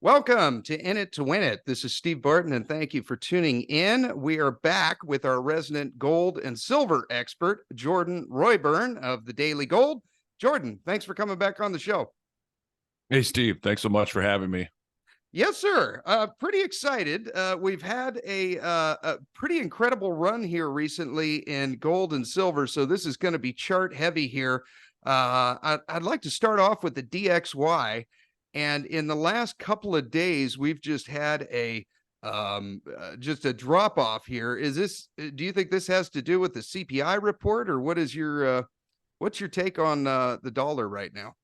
Welcome to In It to Win It. This is Steve Barton, and thank you for tuning in. We are back with our resident gold and silver expert, Jordan Roy-Byrne of the Daily Gold. Jordan, thanks for coming back on the show. Hey, Steve, thanks so much for having me. Yes, sir. Pretty excited. We've had a pretty incredible run here recently in gold and silver, so this is going to be chart heavy here. I'd like to start off with the DXY. And in the last couple of days, we've just had just a drop off here. Do you think this has to do with the CPI report, or what's your take on the dollar right now?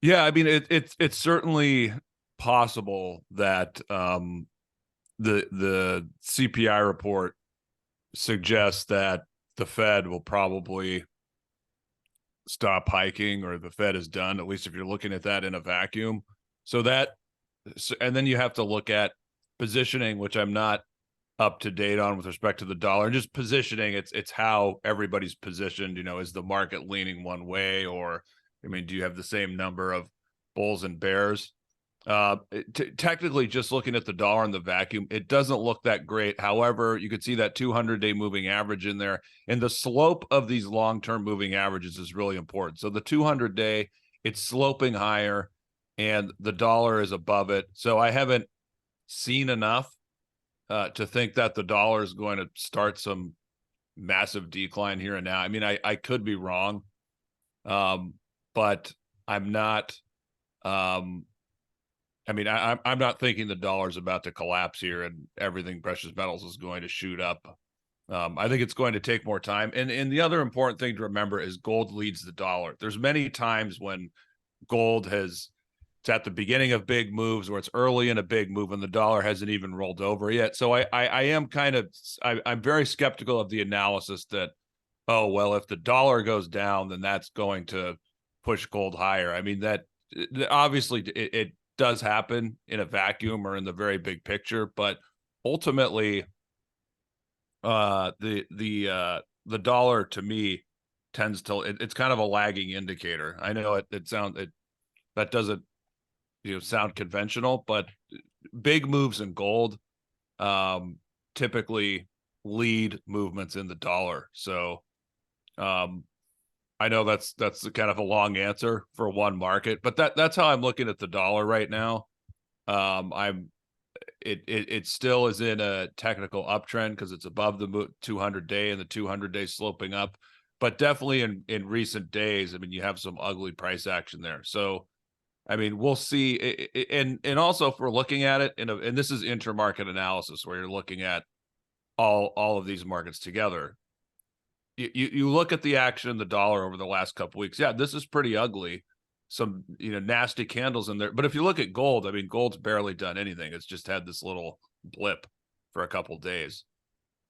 Yeah, I mean it's certainly possible that the CPI report suggests that the Fed will probably stop hiking, or the Fed is done, at least if you're looking at that in a vacuum. And then you have to look at positioning, which I'm not up to date on with respect to the dollar. And just positioning, it's how everybody's positioned. Is the market leaning one way, or do you have the same number of bulls and bears? Technically, just looking at the dollar in the vacuum, it doesn't look that great. However, you could see that 200-day moving average in there, and the slope of these long-term moving averages is really important. So the 200-day, it's sloping higher, and the dollar is above it. So I haven't seen enough to think that the dollar is going to start some massive decline here and now. I could be wrong, but I'm not. I'm not thinking the dollar's about to collapse here and everything precious metals is going to shoot up. I think it's going to take more time. And the other important thing to remember is gold leads the dollar. There's many times when gold it's at the beginning of big moves, or it's early in a big move and the dollar hasn't even rolled over yet. So I'm very skeptical of the analysis that, oh, well, if the dollar goes down, then that's going to push gold higher. That obviously it does happen in a vacuum or in the very big picture, but ultimately the dollar to me tends to it's kind of a lagging indicator. I know that doesn't sound conventional, but big moves in gold typically lead movements in the dollar. So I know that's kind of a long answer for one market, but that's how I'm looking at the dollar right now. It still is in a technical uptrend because it's above the 200-day, and the 200-day sloping up, but definitely in recent days, you have some ugly price action there. So, we'll see. And also, if we're looking at it and this is intermarket analysis, where you're looking at all of these markets together. You look at the action in the dollar over the last couple of weeks. Yeah, this is pretty ugly. Some nasty candles in there. But if you look at gold, gold's barely done anything. It's just had this little blip for a couple of days.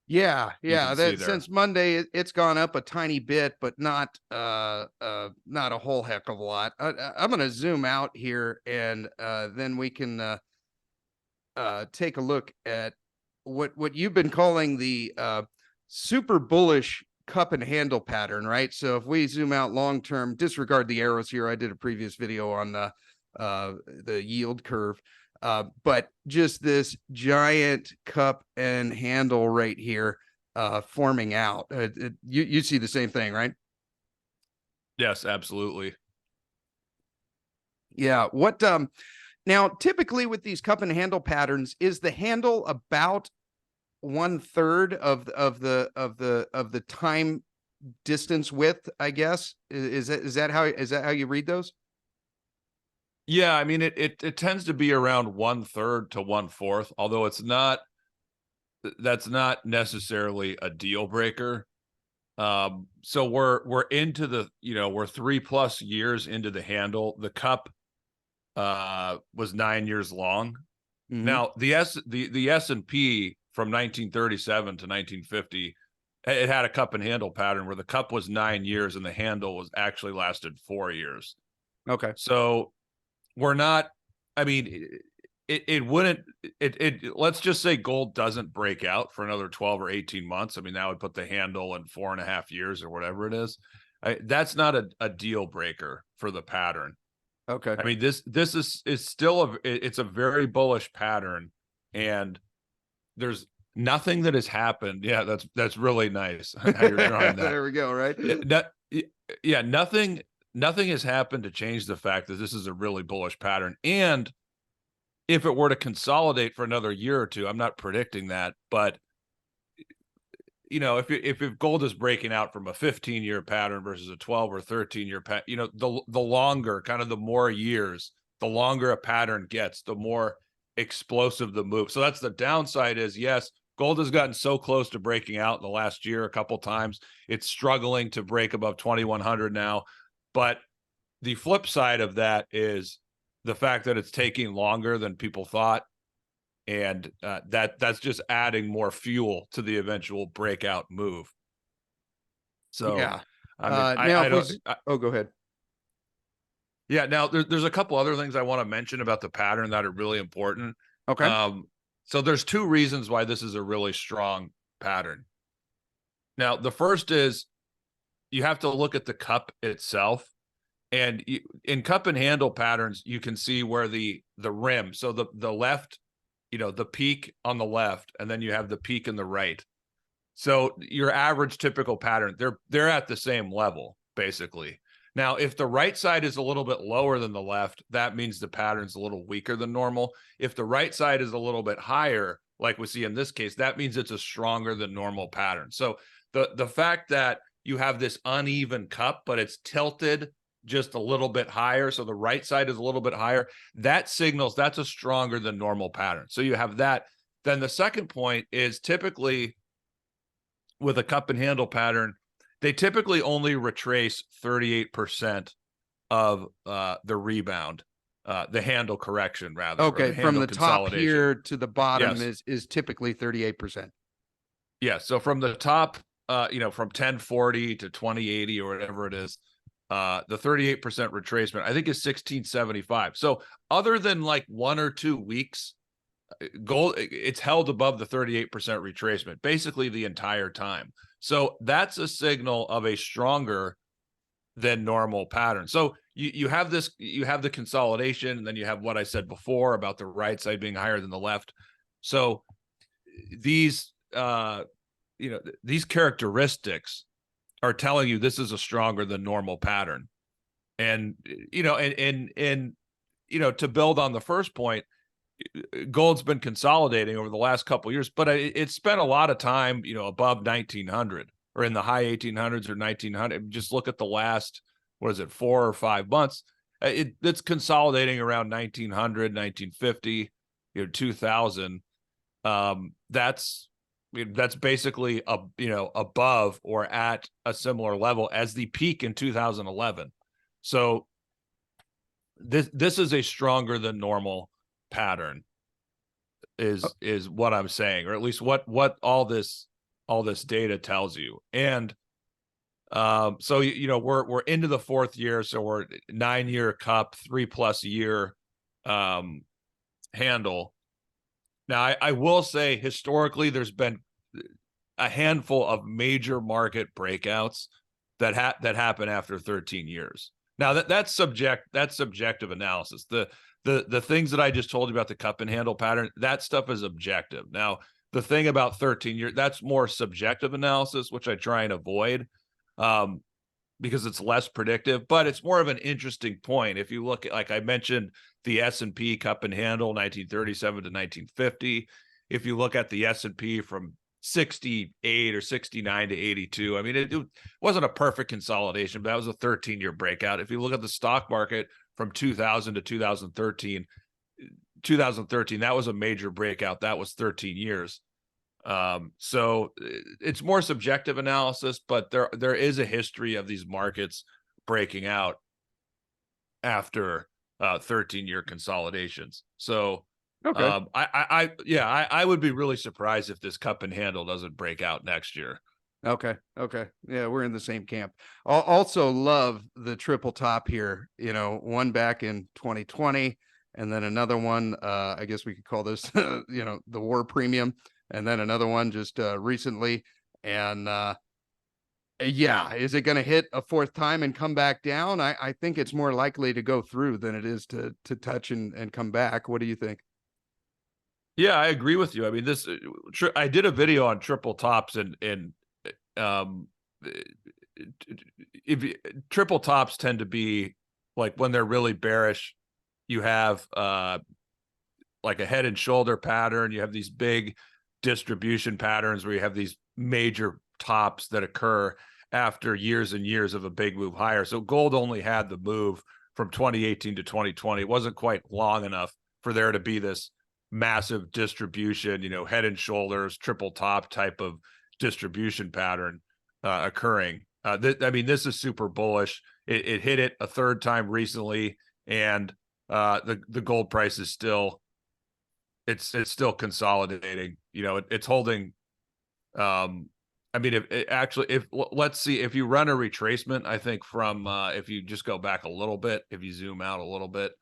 Yeah. That since Monday, it's gone up a tiny bit, but not a whole heck of a lot. I'm going to zoom out here, and then we can take a look at what you've been calling the super bullish cup and handle pattern, right? So if we zoom out long term, disregard the arrows here. I did a previous video on the yield curve, but just this giant cup and handle right here forming out. You see the same thing, right? Yes, absolutely. Yeah. What now typically with these cup and handle patterns, is the handle about 1/3 of the time distance width, I guess? Is that how you read those? Yeah, it tends to be around 1/3 to 1/4, although that's not necessarily a deal breaker. So we're into we're 3+ years into the handle. The cup was 9 years long. Mm-hmm. Now the S&P from 1937 to 1950, it had a cup and handle pattern where the cup was 9 years and the handle was actually lasted 4 years. Okay. So we're not, let's just say gold doesn't break out for another 12 or 18 months. That would put the handle in 4.5 years or whatever it is. That's not a deal breaker for the pattern. Okay. I mean, this is still it's a very bullish pattern, and there's nothing that has happened. Yeah, that's really nice how you're drawing that. There we go. Right. Yeah, nothing has happened to change the fact that this is a really bullish pattern. And if it were to consolidate for another year or two, I'm not predicting that, but if gold is breaking out from a 15-year pattern versus a 12 or 13-year pattern, the longer, kind of the more years, the longer a pattern gets, the more explosive the move. So that's the downside is, yes, gold has gotten so close to breaking out in the last year a couple times. It's struggling to break above 2,100 now. But the flip side of that is the fact that it's taking longer than people thought. And that's just adding more fuel to the eventual breakout move. So, Yeah. I mean, Now, go ahead. Yeah. Now, there's a couple other things I want to mention about the pattern that are really important. Okay. So there's two reasons why this is a really strong pattern. Now, the first is you have to look at the cup itself. And in cup and handle patterns, you can see where the rim, so the left, the peak on the left, and then you have the peak in the right. So your average typical pattern, they're at the same level, basically. Now, if the right side is a little bit lower than the left, that means the pattern's a little weaker than normal. If the right side is a little bit higher, like we see in this case, that means it's a stronger than normal pattern. So the fact that you have this uneven cup, but it's tilted just a little bit higher, so the right side is a little bit higher, that signals that's a stronger than normal pattern. So you have that. Then the second point is typically with a cup and handle pattern, they typically only retrace 38% of the rebound, the handle correction rather. Okay, from the top here to the bottom is typically 38%. Yeah, so from the top, from 1040 to 2080 or whatever it is, the 38% retracement, I think, is 1675. So other than like 1 or 2 weeks, gold, it's held above the 38% retracement basically the entire time. So that's a signal of a stronger than normal pattern. So you have the consolidation, and then you have what I said before about the right side being higher than the left. So these these characteristics are telling you this is a stronger than normal pattern. And to build on the first point, gold's been consolidating over the last couple of years, but it spent a lot of time, above 1900 or in the high 1800s or 1900. Just look at the last, 4 or 5 months. It's consolidating around 1900, 1950, 2000. That's basically above or at a similar level as the peak in 2011. So this is a stronger than normal pattern is what I'm saying, or at least what all this data tells you. And so we're into the 4th year, so we're 9-year cup, 3+ year handle. Now, I will say historically there's been a handful of major market breakouts that happen after 13 years. Now that's subjective analysis. The things that I just told you about the cup and handle pattern, that stuff is objective. Now, the thing about 13 years, that's more subjective analysis, which I try and avoid because it's less predictive, but it's more of an interesting point. If you look at, like I mentioned, the S&P cup and handle 1937 to 1950, if you look at the S&P from 68 or 69 to 82, I mean, it wasn't a perfect consolidation, but that was a 13-year breakout. If you look at the stock market from 2000 to 2013, that was a major breakout. That was 13 years. So it's more subjective analysis, but there is a history of these markets breaking out after 13-year consolidations. So okay, I would be really surprised if this cup and handle doesn't break out next year. Okay. Yeah, we're in the same camp. I'll also love the triple top here, one back in 2020, and then another one, I guess we could call this, the war premium, and then another one just recently. And Yeah. Is it going to hit a fourth time and come back down? I think it's more likely to go through than it is to touch and come back. What do you think? Yeah, I agree with you. I mean, I did a video on triple tops, and um, if triple tops tend to be like when they're really bearish, you have like a head and shoulder pattern. You have these big distribution patterns where you have these major tops that occur after years and years of a big move higher. So gold only had the move from 2018 to 2020. It wasn't quite long enough for there to be this massive distribution, head and shoulders, triple top type of distribution pattern occurring. I mean, this is super bullish. It hit it a third time recently, and the gold price is still it's still consolidating. It's holding. I mean, if let's see, if you run a retracement, I think from if you just go back a little bit, if you zoom out a little bit,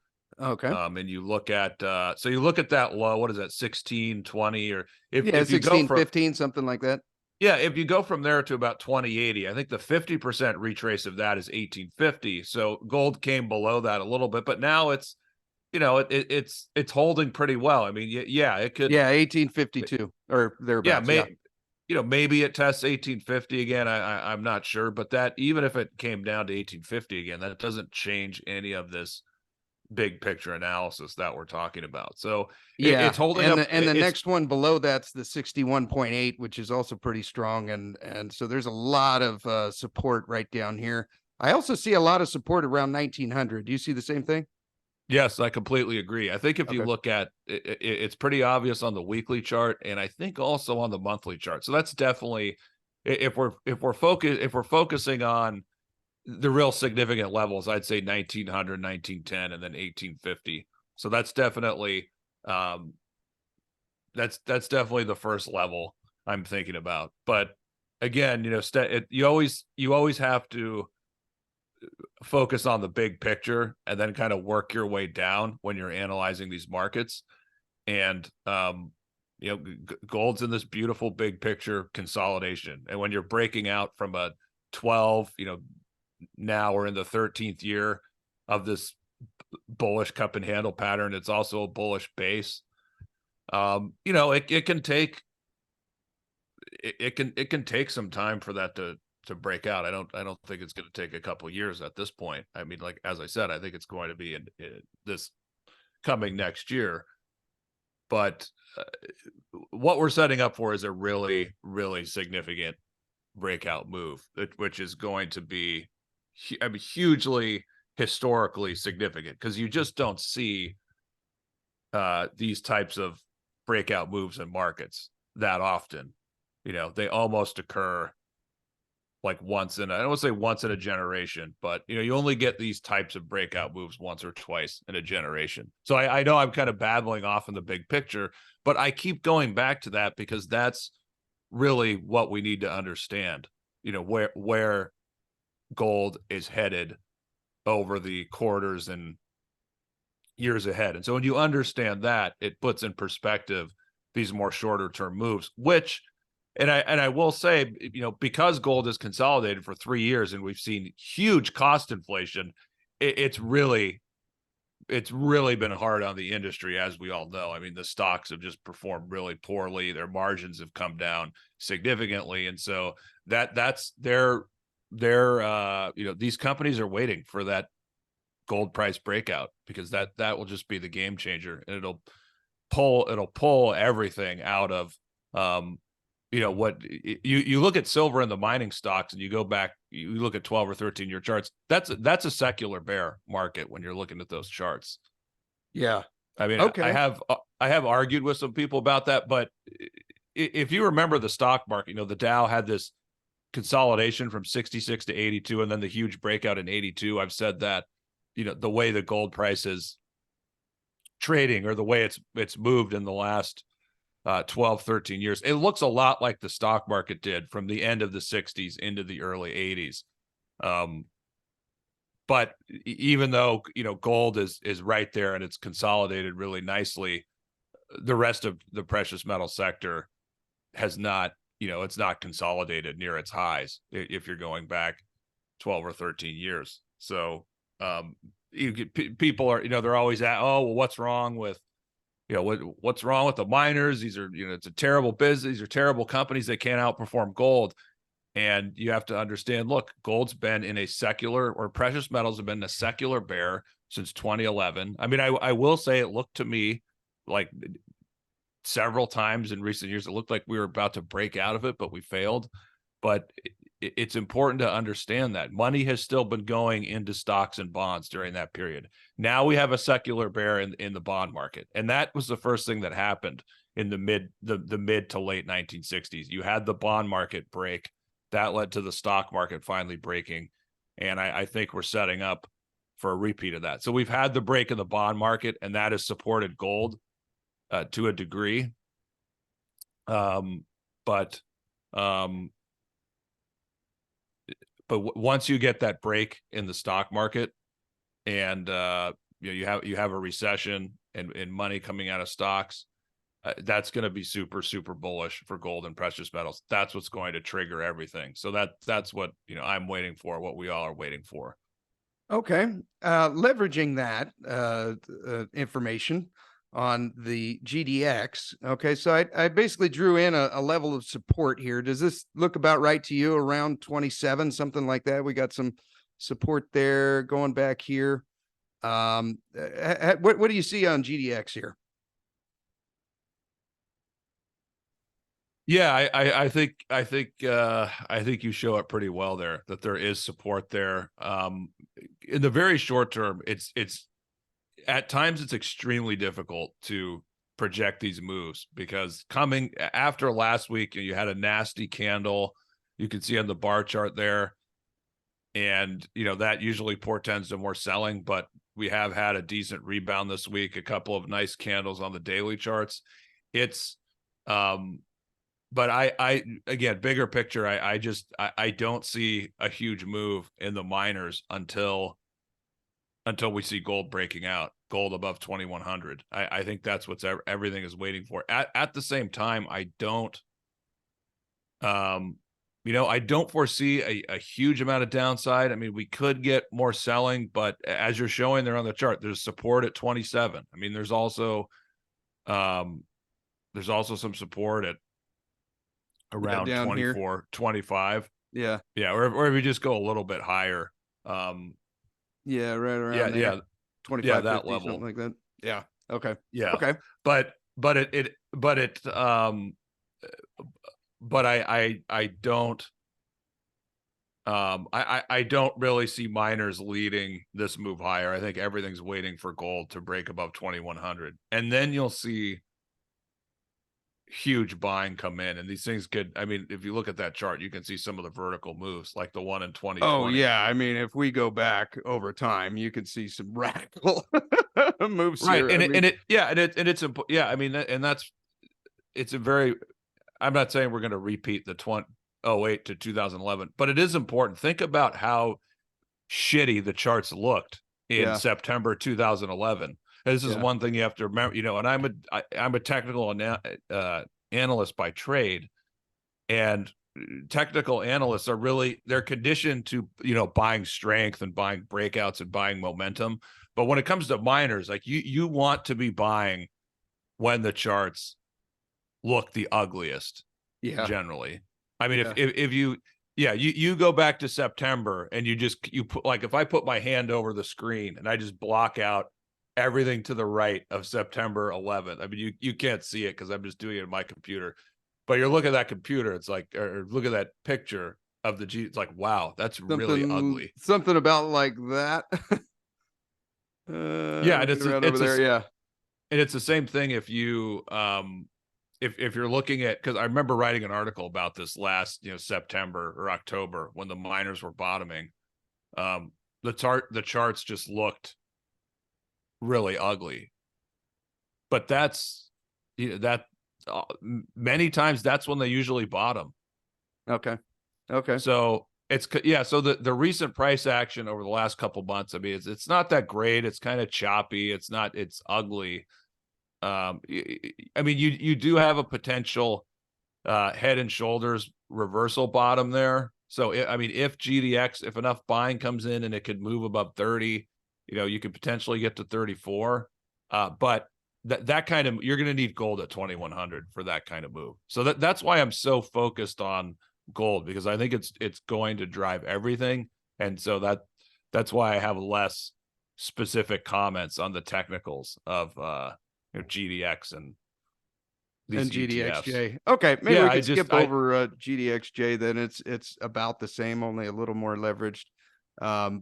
Okay. and you look at so you look at that low, what is that, 1620, or if you 16, go from 15, something like that. yeah, if you go from there to about 2080, I think the 50% retrace of that is 1850. So gold came below that a little bit, but now it's it's holding pretty well. I mean, yeah, it could. Yeah, 1852 or thereabouts. Yeah, maybe it tests 1850 again. I'm not sure, but that, even if it came down to 1850 again, that doesn't change any of this big picture analysis that we're talking about. So yeah, it's holding up. And the next one below that's the 61.8, which is also pretty strong. And so there's a lot of support right down here. I also see a lot of support around 1900. Do you see the same thing? Yes, I completely agree. I think if you Okay. look at it, it's pretty obvious on the weekly chart, and I think also on the monthly chart. So that's definitely, if we're focusing on the real significant levels, I'd say 1900, 1910, and then 1850. So that's definitely that's definitely the first level I'm thinking about. But again, you always have to focus on the big picture and then kind of work your way down when you're analyzing these markets. And gold's in this beautiful big picture consolidation, and when you're breaking out from a 12, now we're in the 13th year of this bullish cup and handle pattern. It's also a bullish base. It can take it can take some time for that to break out. I don't think it's going to take a couple of years at this point. I mean, like, as I said, I think it's going to be in this coming next year. But what we're setting up for is a really, really significant breakout move, which is going to be, hugely historically significant, because you just don't see these types of breakout moves in markets that often. They almost occur like once in I don't want to say once in a generation, but you only get these types of breakout moves once or twice in a generation. So I know I'm kind of babbling off in the big picture, but I keep going back to that because that's really what we need to understand, where gold is headed over the quarters and years ahead. And so when you understand that, it puts in perspective these more shorter term moves, which, and I will say, because gold is consolidated for 3 years and we've seen huge cost inflation, it's really been hard on the industry, as we all know. I mean, the stocks have just performed really poorly. Their margins have come down significantly. And so that's these companies are waiting for that gold price breakout, because that will just be the game changer, and it'll pull everything out of what you look at silver and the mining stocks, and you go back, you look at 12 or 13 year charts. That's a secular bear market when you're looking at those charts. Yeah. I mean, okay. I have argued with some people about that, but if you remember the stock market, the Dow had this consolidation from 66 to 82, and then the huge breakout in 82. I've said that, the way the gold price is trading, or the way it's moved in the last 12, 13 years, it looks a lot like the stock market did from the end of the 60s into the early 80s. But even though, gold is right there and it's consolidated really nicely, the rest of the precious metal sector has not it's not consolidated near its highs if you're going back 12 or 13 years. So people are, they're always at, oh, well, what's wrong with, what's wrong with the miners? These are, it's a terrible business. These are terrible companies. They can't outperform gold. And you have to understand, look, gold's been in a secular, or precious metals have been in a secular bear since 2011. I mean, I will say it looked to me like several times in recent years, it looked like we were about to break out of it, but we failed. But it's important to understand that money has still been going into stocks and bonds during that period. Now we have a secular bear in the bond market. And that was the first thing that happened in the mid to late 1960s. You had the bond market break. That led to the stock market finally breaking. And I think we're setting up for a repeat of that. So we've had the break in the bond market, and that has supported gold to a degree. But once you get that break in the stock market, and you have a recession and money coming out of stocks, that's going to be super, super bullish for gold and precious metals. That's what's going to trigger everything. So that's what I'm waiting for, what we all are waiting for. Okay. Leveraging that information on the GDX. Okay. So I basically drew in a level of support here. Does this look about right to you? Around 27, something like that? We got some support there going back here. What do you see on GDX here? Yeah, I think you show it pretty well there, that there is support there. In the very short term, it's at times it's extremely difficult to project these moves, because coming after last week, you had a nasty candle. You can see on the bar chart there, and that usually portends to more selling, but we have had a decent rebound this week, a couple of nice candles on the daily charts. It's but I again, bigger picture, I don't see a huge move in the miners until we see gold breaking out, gold above 2,100. I think that's what everything is waiting for. At the same time, I don't foresee a huge amount of downside. I mean, we could get more selling, but as you're showing there on the chart, there's support at 27. I mean, there's also some support at around 24, here. 25. Yeah. Yeah. Or if you just go a little bit higher. Yeah, right around there. Yeah. 25, that 50, level. something like that. Yeah. Okay. Yeah. Okay. But I don't I don't really see miners leading this move higher. I think everything's waiting for gold to break above 2,100, and then you'll see huge buying come in. And these things could, I mean, if you look at that chart, you can see some of the vertical moves, like the one in 2020. Oh yeah, I mean, if we go back over time, you can see some radical moves right here. It's a very, I'm not saying we're going to repeat the 2008 to 2011, but it is important. Think about how shitty the charts looked in September 2011. This is one thing you have to remember, and I'm a technical analyst by trade, and technical analysts are they're conditioned to, buying strength and buying breakouts and buying momentum. But when it comes to miners, like you want to be buying when the charts look the ugliest. Yeah. Generally. I mean, if you go back to September and you put, like, if I put my hand over the screen and I just block out everything to the right of September 11th. I mean, you can't see it because I'm just doing it in my computer, but you're looking at that computer. It's like, or look at that picture of the G. It's like, wow, that's really ugly. Something about like that. Yeah, and it's over there. Yeah, and it's the same thing if you if you're looking at, because I remember writing an article about this last September or October when the miners were bottoming. The charts just looked really ugly, but that's many times that's when they usually bottom. Okay. So so the recent price action over the last couple months, I mean, it's not that great. It's kind of choppy. It's ugly. I mean, you do have a potential head and shoulders reversal bottom there. So, I mean, if GDX, if enough buying comes in and it could move above 30, you could potentially get to 34. But that kind of, you're going to need gold at 2100 for that kind of move. So that's why I'm so focused on gold, because I think it's going to drive everything. And so that's why I have less specific comments on the technicals of GDX and these GDXJ. ETFs. Okay, maybe Yeah, we could skip over GDXJ. Then it's about the same, only a little more leveraged.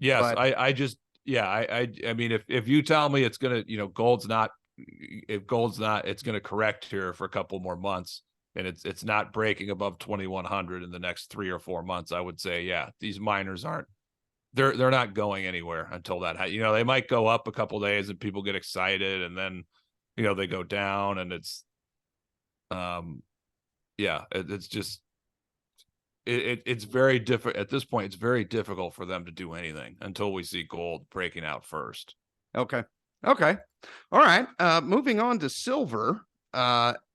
Yes, but I mean, if you tell me it's gonna, gold's not, it's gonna correct here for a couple more months, and it's not breaking above 2100 in the next 3 or 4 months, I would say, yeah, these miners aren't, they're not going anywhere until that. They might go up a couple days and people get excited, and then they go down, and it's yeah, it's just it's very different at this point. It's very difficult for them to do anything until we see gold breaking out first. Okay. All right. Moving on to silver.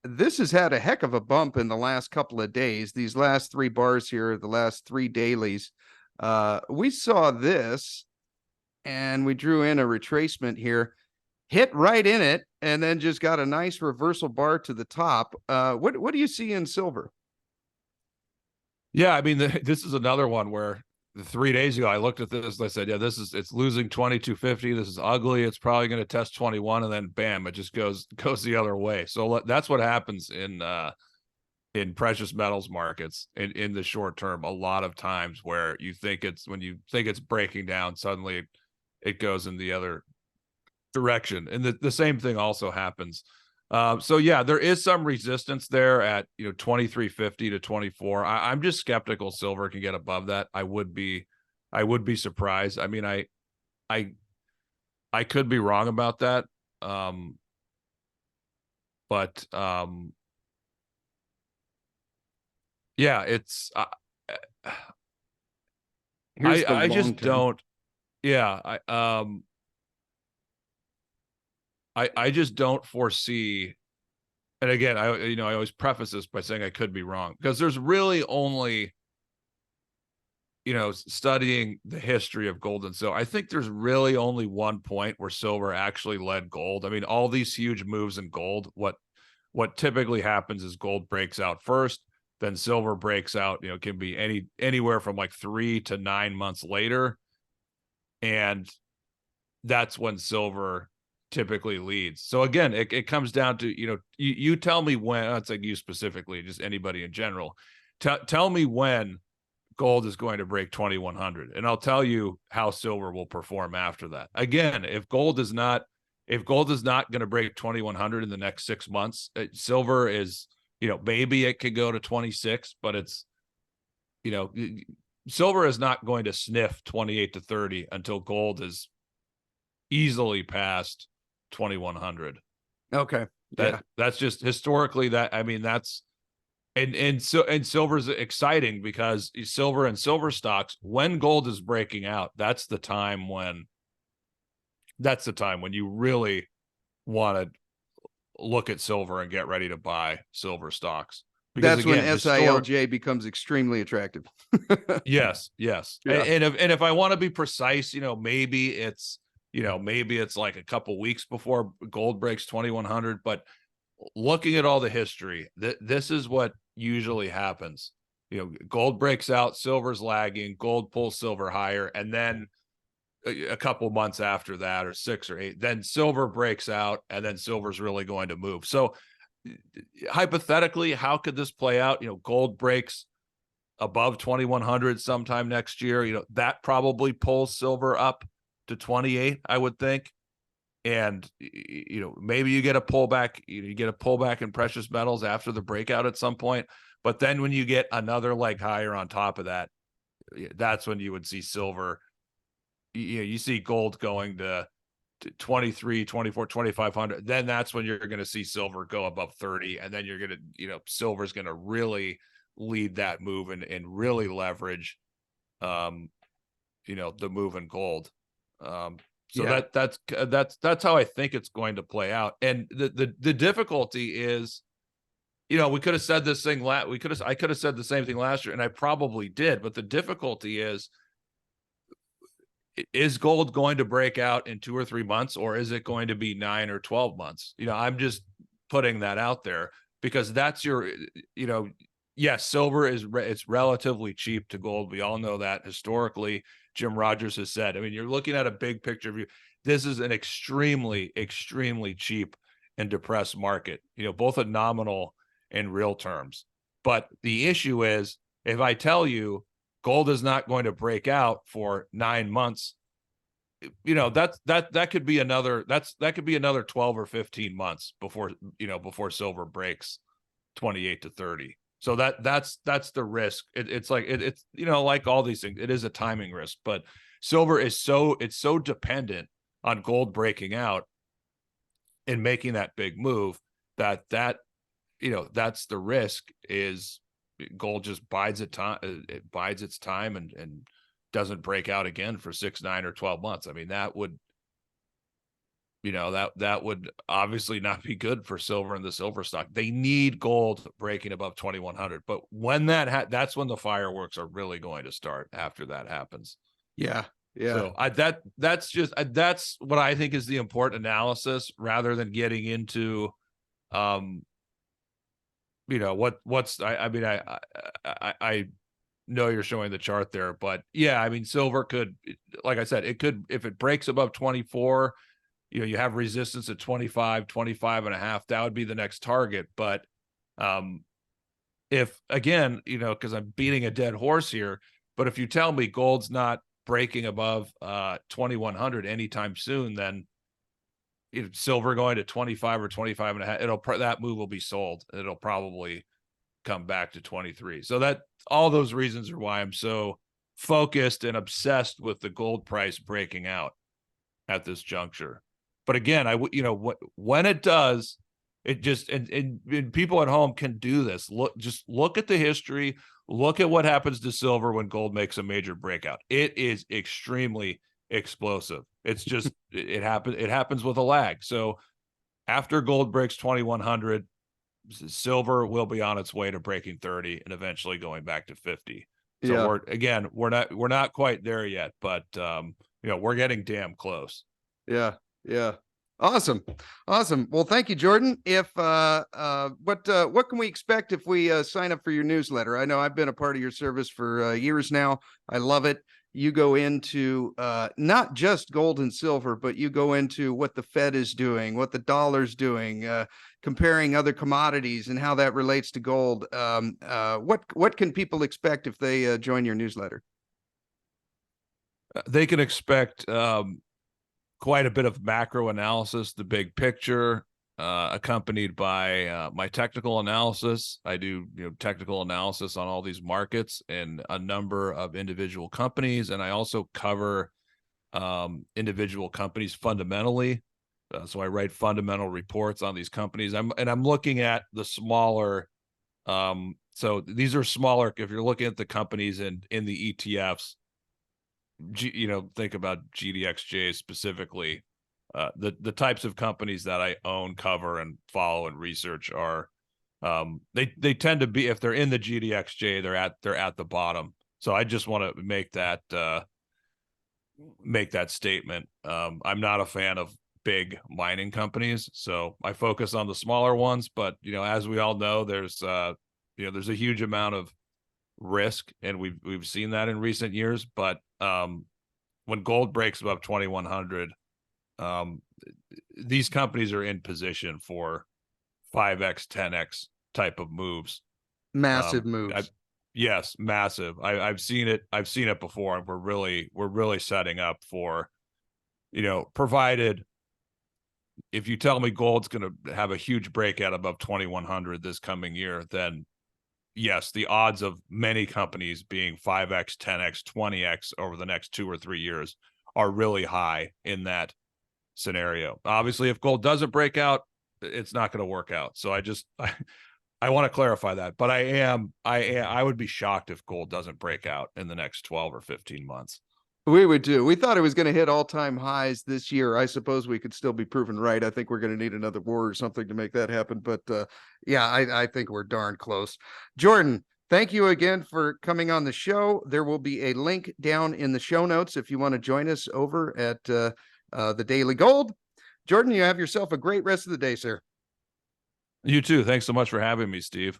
This has had a heck of a bump in the last couple of days. These last 3 bars here, the last 3 dailies. We saw this and we drew in a retracement here, hit right in it, and then just got a nice reversal bar to the top. What do you see in silver? Yeah, I mean, this is another one where 3 days ago I looked at this and I said, yeah, it's losing 2250. This is ugly. It's probably going to test 21, and then bam, it just goes the other way. So that's what happens in precious metals markets in the short term. A lot of times where when you think it's breaking down, suddenly it goes in the other direction. And the same thing also happens. So yeah, there is some resistance there at 2350 to 24. I'm just skeptical silver can get above that. I would be surprised. I mean, I could be wrong about that. But yeah, it's I just don't. Yeah, I just don't foresee, and again, I always preface this by saying I could be wrong, because there's really only, studying the history of gold and silver, I think there's really only one point where silver actually led gold. I mean, all these huge moves in gold, what typically happens is gold breaks out first, then silver breaks out, can be anywhere from like 3 to 9 months later. And that's when silver typically leads. So again, it comes down to, you tell me when, it's like you specifically, just anybody in general, tell me when gold is going to break 2100, and I'll tell you how silver will perform after that. Again, if gold is not going to break 2100 in the next 6 months, silver is, maybe it could go to 26, but it's, silver is not going to sniff 28 to 30 until gold is easily past 2100. Okay. That's just historically, that, I mean, that's, and silver's exciting because silver and silver stocks, when gold is breaking out, that's the time when you really want to look at silver and get ready to buy silver stocks. Because that's again, when SILJ becomes extremely attractive. Yes. Yeah. And if I want to be precise, maybe it's like a couple weeks before gold breaks 2100, but looking at all the history, this is what usually happens. Gold breaks out, silver's lagging, gold pulls silver higher, and then a couple months after that, or 6 or 8, then silver breaks out, and then silver's really going to move. So hypothetically, how could this play out? Gold breaks above 2100 sometime next year. That probably pulls silver up to 28, I would think. And maybe you get a pullback, in precious metals after the breakout at some point. But then when you get another leg higher on top of that, that's when you would see silver. You see gold going to 23, 24, 2500. Then that's when you're going to see silver go above 30. And then you're going to, silver's going to really lead that move and really leverage, the move in gold. So yeah, that's how I think it's going to play out. And the difficulty is we could have said this thing I could have said the same thing last year, and I probably did. But the difficulty is gold going to break out in 2 or 3 months, or is it going to be 9 or 12 months? I'm just putting that out there because that's your, yes, silver it's relatively cheap to gold. We all know that historically. Jim Rogers has said, I mean, you're looking at a big picture view. This is an extremely, extremely cheap and depressed market, both at nominal and real terms. But the issue is, if I tell you gold is not going to break out for 9 months, that could be another 12 or 15 months before silver breaks 28 to 30. So that's the risk. It's like it's like all these things, it is a timing risk, but silver is so dependent on gold breaking out and making that big move that that's the risk. Is gold just bides its time and doesn't break out again for 6, 9, or 12 months. I mean, that would obviously not be good for silver and the silver stock. They need gold breaking above 2100. But when that's when the fireworks are really going to start, after that happens. Yeah. So that's what I think is the important analysis, rather than getting into I know you're showing the chart there, but yeah, I mean, silver could, like I said, it could, if it breaks above 24, you have resistance at 25, 25 and a half, that would be the next target. But if, again, because I'm beating a dead horse here, but if you tell me gold's not breaking above 2100 anytime soon, then silver going to 25 or 25 and a half, that move will be sold. It'll probably come back to 23. So that all those reasons are why I'm so focused and obsessed with the gold price breaking out at this juncture. But again, when it does, it just, and people at home can do this. Look at the history, look at what happens to silver when gold makes a major breakout. It is extremely explosive. It's just, it happens with a lag. So after gold breaks 2100, silver will be on its way to breaking 30 and eventually going back to 50. So we're not quite there yet, but we're getting damn close. Yeah. Awesome. Well, thank you, Jordan. If what can we expect if we sign up for your newsletter? I know I've been a part of your service for years now. I love it. You go into not just gold and silver, but you go into what the Fed is doing, what the dollar's doing, comparing other commodities and how that relates to gold. What can people expect if they join your newsletter? They can expect quite a bit of macro analysis, the big picture, accompanied by my technical analysis. I do technical analysis on all these markets and a number of individual companies, and I also cover individual companies fundamentally. So I write fundamental reports on these companies. I'm looking at the smaller. So these are smaller. If you're looking at the companies in the ETFs, think about GDXJ specifically. The types of companies that I own, cover, and follow and research are they tend to be, if they're in the GDXJ, they're at the bottom. So I just want to make that statement. I'm not a fan of big mining companies, so I focus on the smaller ones. But as we all know, there's a huge amount of risk, and we've seen that in recent years. But when gold breaks above 2100, these companies are in position for 5x, 10x type of moves. Massive moves. Yes, massive. I've seen it. I've seen it before, and we're really setting up for, provided if you tell me gold's going to have a huge breakout above 2100 this coming year, then yes, the odds of many companies being 5x, 10x, 20x over the next 2 or 3 years are really high in that scenario. Obviously, if gold doesn't break out, it's not going to work out. So I want to clarify that, but I would be shocked if gold doesn't break out in the next 12 or 15 months. We would do. We thought it was going to hit all-time highs this year. I suppose we could still be proven right. I think we're going to need another war or something to make that happen. But yeah, I think we're darn close. Jordan, thank you again for coming on the show. There will be a link down in the show notes if you want to join us over at the Daily Gold. Jordan, you have yourself a great rest of the day, sir. You too. Thanks so much for having me, Steve.